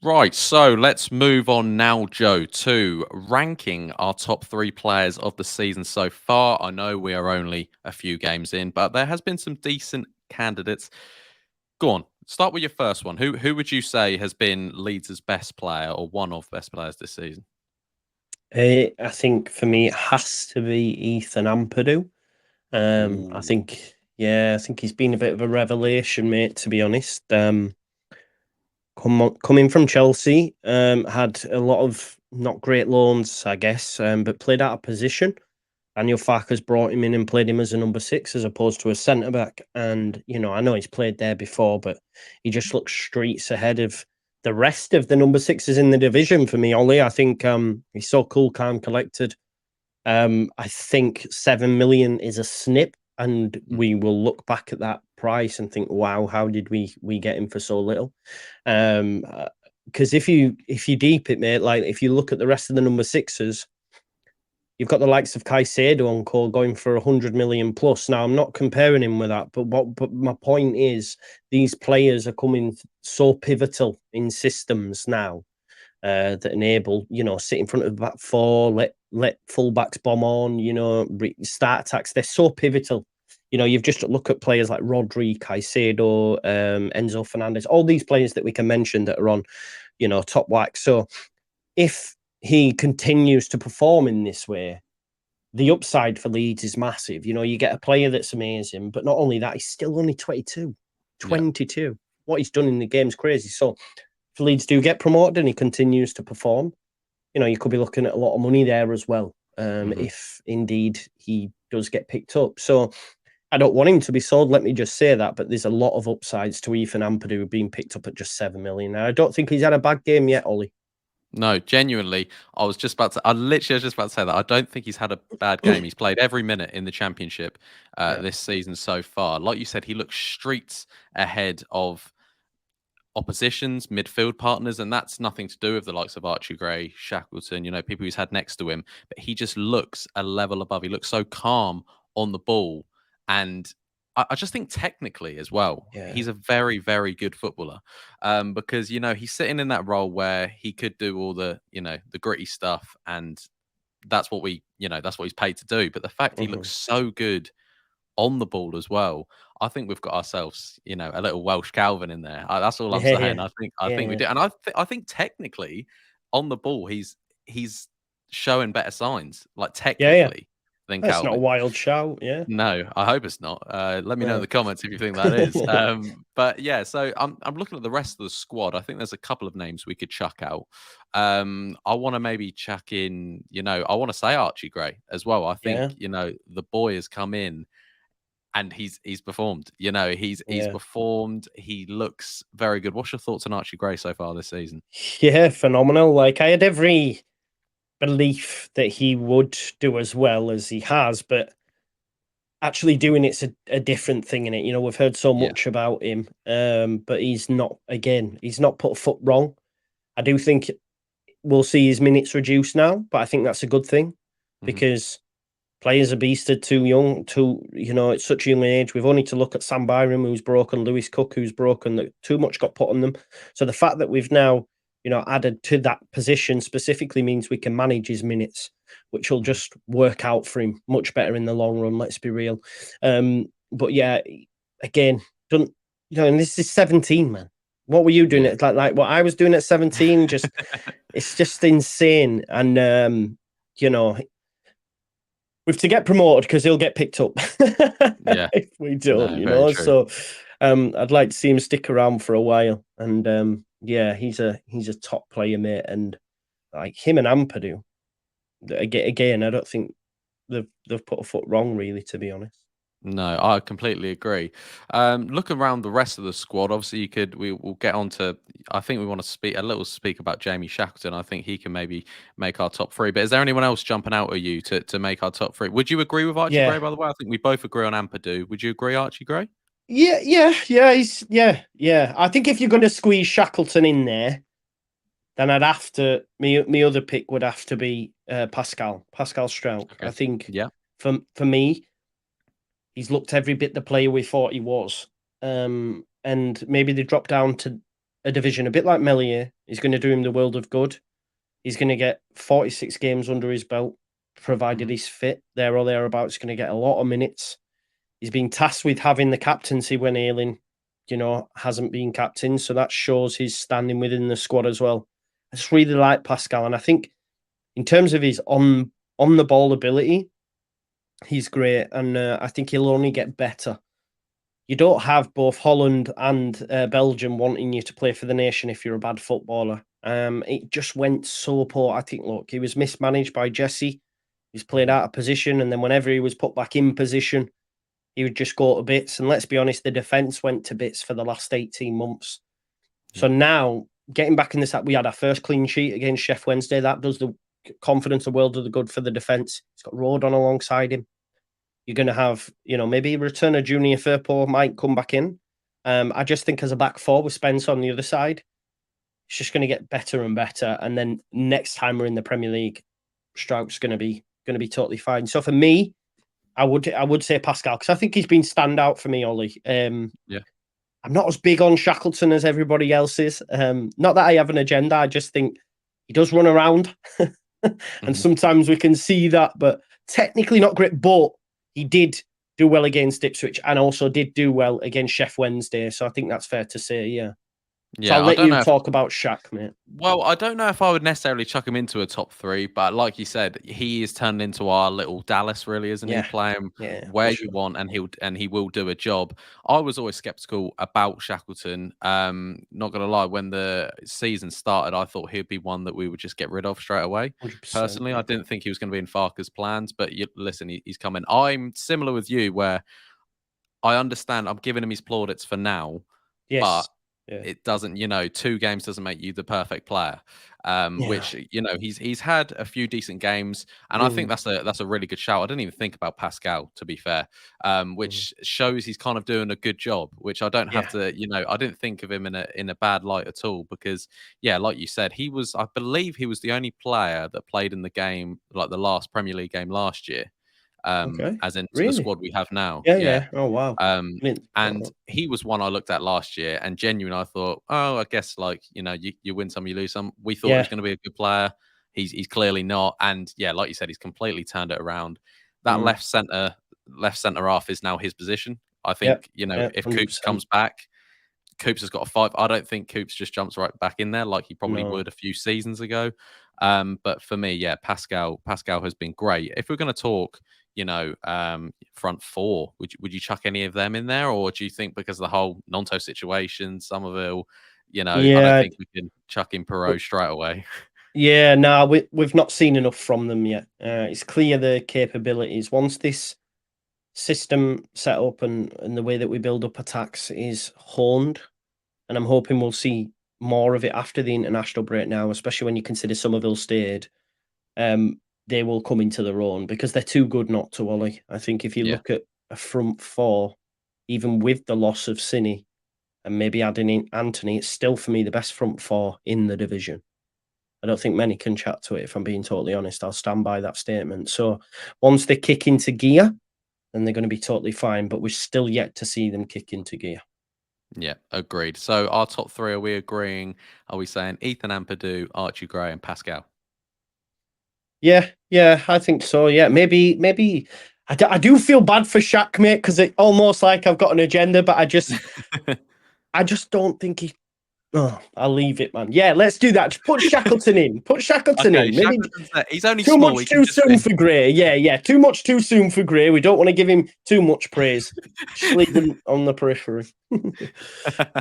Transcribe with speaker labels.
Speaker 1: Right, so let's move on now, Joe, to ranking our top three players of the season so far. I know we are only a few games in, but there has been some decent candidates. Go on, start with your first one. Who would you say has been Leeds' best player or one of best players this season?
Speaker 2: I think for me, it has to be Ethan Ampadu. I
Speaker 1: Ooh,
Speaker 2: think, yeah, I think he's been a bit of a revelation, mate. To be honest, coming from Chelsea, had a lot of not great loans, I guess, but played out of position. Daniel Farke's brought him in and played him as a number six as opposed to a centre back. And, I know he's played there before, but he just looks streets ahead of the rest of the number sixes in the division for me, Ollie. I think he's so cool, calm, collected. I think 7 million is a snip, and
Speaker 1: mm,
Speaker 2: we will look back at that price and think, wow, how did we get him for so little? Because if you deep it, mate, like if you look at the rest of the number sixes, you've got the likes of Caicedo and Co going for 100 million plus. Now, I'm not comparing him with that, but my point is these players are coming so pivotal in systems now that enable, sit in front of the back four, let fullbacks bomb on, start attacks. They're so pivotal. You've just look at players like Rodri, Caicedo, Enzo Fernandez, all these players that we can mention that are on, top whack. So if he continues to perform in this way, the upside for Leeds is massive. You get a player that's amazing, but not only that, he's still only 22.
Speaker 1: yeah.
Speaker 2: 22. What he's done in the game's crazy. So if Leeds do get promoted and he continues to perform, you could be looking at a lot of money there as well,
Speaker 1: Mhm.
Speaker 2: if indeed he does get picked up. So I don't want him to be sold, let me just say that, but there's a lot of upsides to Ethan Ampadu being picked up at just 7 million. Now, I don't think he's had a bad game yet, Ollie.
Speaker 1: No, genuinely, I literally was just about to say that. I don't think he's had a bad game. He's played every minute in the championship
Speaker 2: Yeah.
Speaker 1: this season so far. Like you said, he looks streets ahead of oppositions, midfield partners, and that's nothing to do with the likes of Archie Gray, Shackleton, people he's had next to him. But he just looks a level above. He looks so calm on the ball. And I just think technically as well,
Speaker 2: Yeah.
Speaker 1: he's a very, very good footballer. Because, he's sitting in that role where he could do all the gritty stuff and that's what he's paid to do. But the fact he
Speaker 2: Hmm.
Speaker 1: looks so good on the ball as well, I think we've got ourselves, a little Welsh Calvin in there. That's all I'm
Speaker 2: Yeah,
Speaker 1: saying.
Speaker 2: yeah.
Speaker 1: I think we
Speaker 2: Yeah.
Speaker 1: do, and I think technically on the ball he's showing better signs, like
Speaker 2: Yeah, yeah.
Speaker 1: technically, than
Speaker 2: That's not a
Speaker 1: Calvin.
Speaker 2: wild shout. Yeah.
Speaker 1: No, I hope it's not. Let me know in
Speaker 2: Yeah.
Speaker 1: the comments if you think that is. But yeah, so I'm looking at the rest of the squad. I think there's a couple of names we could chuck out. I want to maybe chuck in, I want to say Archie Gray as well. I think,
Speaker 2: Yeah.
Speaker 1: the boy has come in and he's performed. He's
Speaker 2: Yeah.
Speaker 1: performed. He looks very good. What's your thoughts on Archie Gray so far this season?
Speaker 2: Yeah, phenomenal. Like I had every belief that he would do as well as he has, but actually doing it's a different thing in it. We've heard so
Speaker 1: Yeah.
Speaker 2: much about him, but he's not put a foot wrong. I do think we'll see his minutes reduced now, but I think that's a good thing
Speaker 1: Hmm.
Speaker 2: because players are beasted too young, at such a young age. We've only to look at Sam Byram, who's broken, Lewis Cook, who's broken, that too much got put on them. So the fact that we've now, added to that position specifically means we can manage his minutes, which will just work out for him much better in the long run, let's be real. But yeah, again, don't and this is 17, man. What were you doing
Speaker 1: Yeah.
Speaker 2: at like what I was doing at 17? Just it's just insane. And you know, we've to get promoted because he'll get picked up
Speaker 1: Yeah.
Speaker 2: if we don't,
Speaker 1: No, very true.
Speaker 2: So I'd like to see him stick around for a while. And yeah, he's a top player, mate. And like him and Ampadu, again, I don't think they've put a foot wrong, really, to be honest.
Speaker 1: No, I completely agree. Look around the rest of the squad. Obviously, we'll get on to. I think we want to speak about Jamie Shackleton. I think he can maybe make our top three. But is there anyone else jumping out at you to make our top three? Would you agree with Archie Gray?
Speaker 2: Yeah.
Speaker 1: By the way, I think we both agree on Ampadu. Would you agree, Archie Gray?
Speaker 2: Yeah, yeah, yeah, yeah. I think if you're going to squeeze Shackleton in there, then I'd have to. Me other pick would have to be Pascal Struijk. I
Speaker 1: Okay.
Speaker 2: think
Speaker 1: Yeah.
Speaker 2: for me, he's looked every bit the player we thought he was. And maybe they dropped down to a division a bit like Melier is going to do him the world of good. He's going to get 46 games under his belt, provided he's fit there or thereabouts. He's going to get a lot of minutes. He's been tasked with having the captaincy when Ayling, hasn't been captain. So that shows his standing within the squad as well. I just really like Pascal. And I think in terms of his on the ball ability, he's great. And I think he'll only get better. You don't have both Holland and Belgium wanting you to play for the nation if you're a bad footballer. It just went so poor. I think, look, he was mismanaged by Jesse. He was played out of position. And then whenever he was put back in position, he would just go to bits. And let's be honest, the defence went to bits for the last 18 months. So now, getting back in this, we had our first clean sheet against Sheff Wednesday. That does the confidence the world of the good for the defence. He's got Road on alongside him. You're going to have, maybe return a Junior Firpo might come back in. I just think as a back four with Spence on the other side, it's just going to get better and better. And then next time we're in the Premier League, Struijk's going to be totally fine. So for me, I would say Pascal, because I think he's been standout for me, Ollie. I'm not as big on Shackleton as everybody else is. Not that I have an agenda. I just think he does run around. And sometimes we can see that, but technically not great. But he did do well against Ipswich and also did do well against Sheff Wednesday. So I think that's fair to say, yeah. So I'll let you talk about Shaq, mate.
Speaker 1: Well, I don't know if I would necessarily chuck him into a top three, but like you said, he is turned into our little Dallas, really, isn't he? Play him where you want, and he will do a job. I was always skeptical about Shackleton. Not gonna lie, when the season started, I thought he'd be one that we would just get rid of straight away. Personally, I didn't think he was going to be in Farke's plans, but listen, he's coming. I'm similar with you, where I understand. I'm giving him his plaudits for now, but it doesn't, 2 games doesn't make you the perfect player. Which he's had a few decent games, and I think that's a really good shout. I didn't even think about Pascal, to be fair, which shows he's kind of doing a good job. Which I don't have to, I didn't think of him in a bad light at all, because like you said, I believe he was the only player that played in the game, like the last Premier League game last year. As in the squad we have now.
Speaker 2: Oh wow.
Speaker 1: And he was one I looked at last year, and genuinely I thought, I guess you win some, you lose some. We thought he was going to be a good player. He's clearly not, and like you said, he's completely turned it around. That left centre half is now his position. I think if 100%. Coops comes back, Coops has got a 5. I don't think Coops just jumps right back in there like he probably would a few seasons ago. But for me, Pascal has been great. If we're going to talk, front four, would you chuck any of them in there, or do you think because of the whole Gnonto situation, Somerville, I don't think we can chuck in Piroe straight away?
Speaker 2: Yeah, no, we've not seen enough from them yet. It's clear the capabilities. Once this system set up and the way that we build up attacks is honed, and I'm hoping we'll see more of it after the international break now, especially when you consider Somerville stayed. They will come into their own because they're too good not to, Ollie. I think if you look at a front four, even with the loss of Cine and maybe adding in Anthony, it's still for me the best front four in the division. I don't think many can chat to it, if I'm being totally honest. I'll stand by that statement. So once they kick into gear, then they're going to be totally fine, but we're still yet to see them kick into gear.
Speaker 1: Yeah, agreed. So our top 3, are we agreeing? Are we saying Ethan Ampadu, Archie Gray, and Pascal?
Speaker 2: Yeah, I think so. Yeah, maybe. I do feel bad for Shaq, mate, because it's almost like I've got an agenda, but I just don't think he. Oh, I'll leave it, man. Yeah, let's do that. Just put Shackleton in. Put Shackleton in. Maybe
Speaker 1: he's only
Speaker 2: too
Speaker 1: small.
Speaker 2: Much too soon for Gray. Yeah. Too much too soon for Gray. We don't want to give him too much praise. Just leave him on the periphery.